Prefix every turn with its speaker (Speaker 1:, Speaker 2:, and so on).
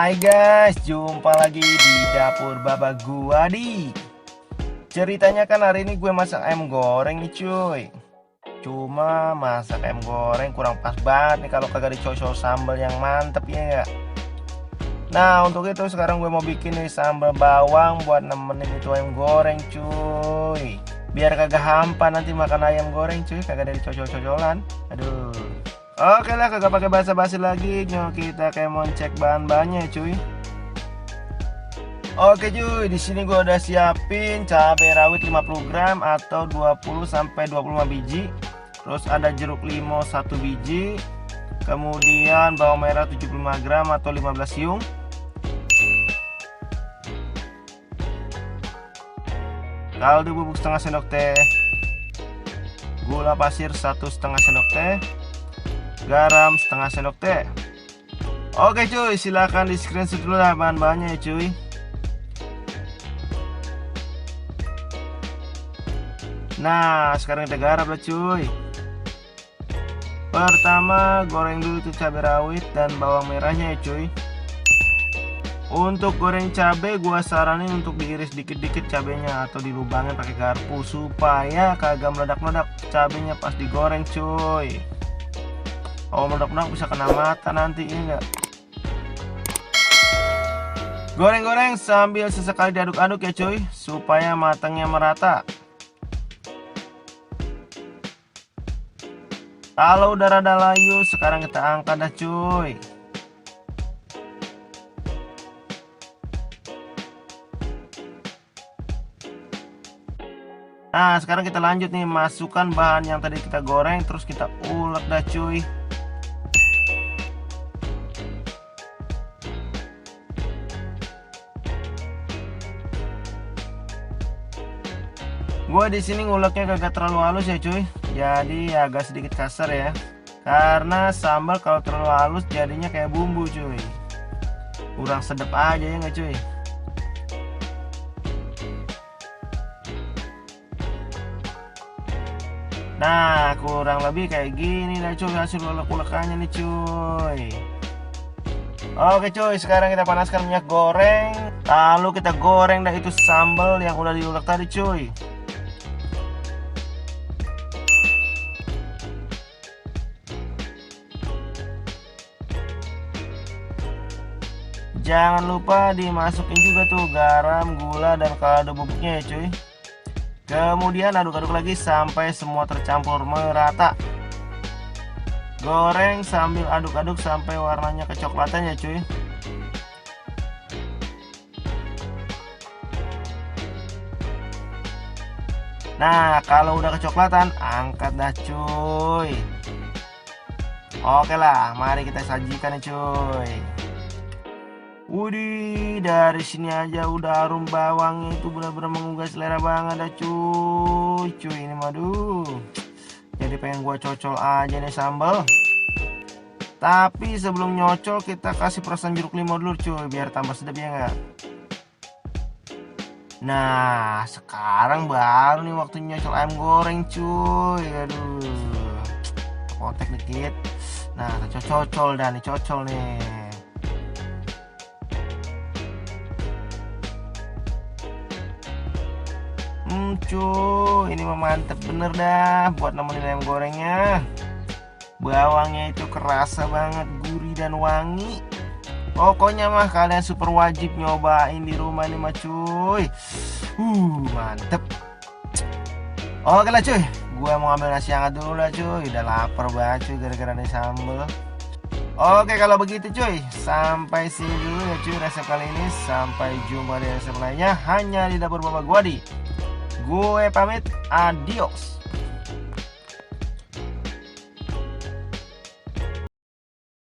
Speaker 1: Hai guys, jumpa lagi di dapur Baba gua di. Ceritanya kan hari ini gue masak ayam goreng nih cuy. Cuma masak ayam goreng kurang pas banget nih kalau kagak dicocol sambal yang mantep ya gak? Nah untuk itu sekarang gue mau bikin nih sambal bawang buat nemenin itu ayam goreng cuy. Biar kagak hampa nanti makan ayam goreng cuy, kagak ada dicocol-cocolan. Aduh. Oke lah, kagak pakai basa-basi lagi, nyok kita kayak mau cek bahan-bahannya cuy. Oke cuy, di sini gua udah siapin cabai rawit 50 gram atau 20 sampai 25 biji. Terus ada jeruk limau 1 biji. Kemudian bawang merah 75 gram atau 15 siung. Kaldu bubuk setengah sendok teh. Gula pasir 1,5 sendok teh. Garam setengah sendok teh. Oke cuy, silahkan di screenshot dulu lah bahan-bahannya ya cuy. Nah sekarang kita garap lah cuy. Pertama goreng dulu itu cabai rawit dan bawang merahnya ya cuy. Untuk goreng cabai gua saranin untuk diiris dikit-dikit cabenya atau dilubangin pakai garpu supaya kagak meledak-meledak cabenya pas digoreng cuy. Oh meledak-meledak bisa kena mata nanti ini enggak. Goreng-goreng sambil sesekali diaduk-aduk ya cuy supaya matangnya merata. Kalau udah rada layu sekarang kita angkat dah cuy. Nah sekarang kita lanjut nih, masukkan bahan yang tadi kita goreng terus kita ulek dah cuy. Gue di sini nguleknya kagak terlalu halus ya cuy, jadi agak sedikit kasar ya. Karena sambal kalau terlalu halus jadinya kayak bumbu cuy, kurang sedap aja ya nggak cuy. Nah kurang lebih kayak gini lah cuy hasil ulek-ulekannya nih cuy. Oke cuy, sekarang kita panaskan minyak goreng, lalu kita goreng dah itu sambal yang udah diulek tadi cuy. Jangan lupa dimasukin juga tuh garam, gula, dan kaldu bubuknya ya cuy. Kemudian aduk-aduk lagi sampai semua tercampur merata. Goreng sambil aduk-aduk sampai warnanya kecoklatan ya cuy. Nah kalau udah kecoklatan angkat dah cuy. Oke lah, mari kita sajikan ya cuy. Widih, dari sini aja udah harum bawangnya itu benar-benar menggugah selera banget dah cuy. Cuy ini madu. Jadi pengen gua cocol aja nih sambal. Tapi sebelum nyocol kita kasih perasan jeruk limau dulu cuy biar tambah sedap ya enggak. Nah, sekarang baru nih waktunya nyocol ayam goreng cuy. Aduh. Kontek dikit. Nah, kita cocol dah nih, cocol nih. Cuy, ini mah mantep bener dah buat nemenin ayam gorengnya. Bawangnya itu kerasa banget, gurih dan wangi. Pokoknya mah kalian super wajib nyobain di rumah nih mah cuy. Mantep. Oke lah cuy, gua mau ambil nasi hangat dulu lah cuy. Udah lapar banget cuy gara-gara nih sambal. Oke kalau begitu cuy, sampai sini dulu ya cuy resep kali ini. Sampai jumpa di resep lainnya hanya di dapur Baba gua di. Gue pamit, adios.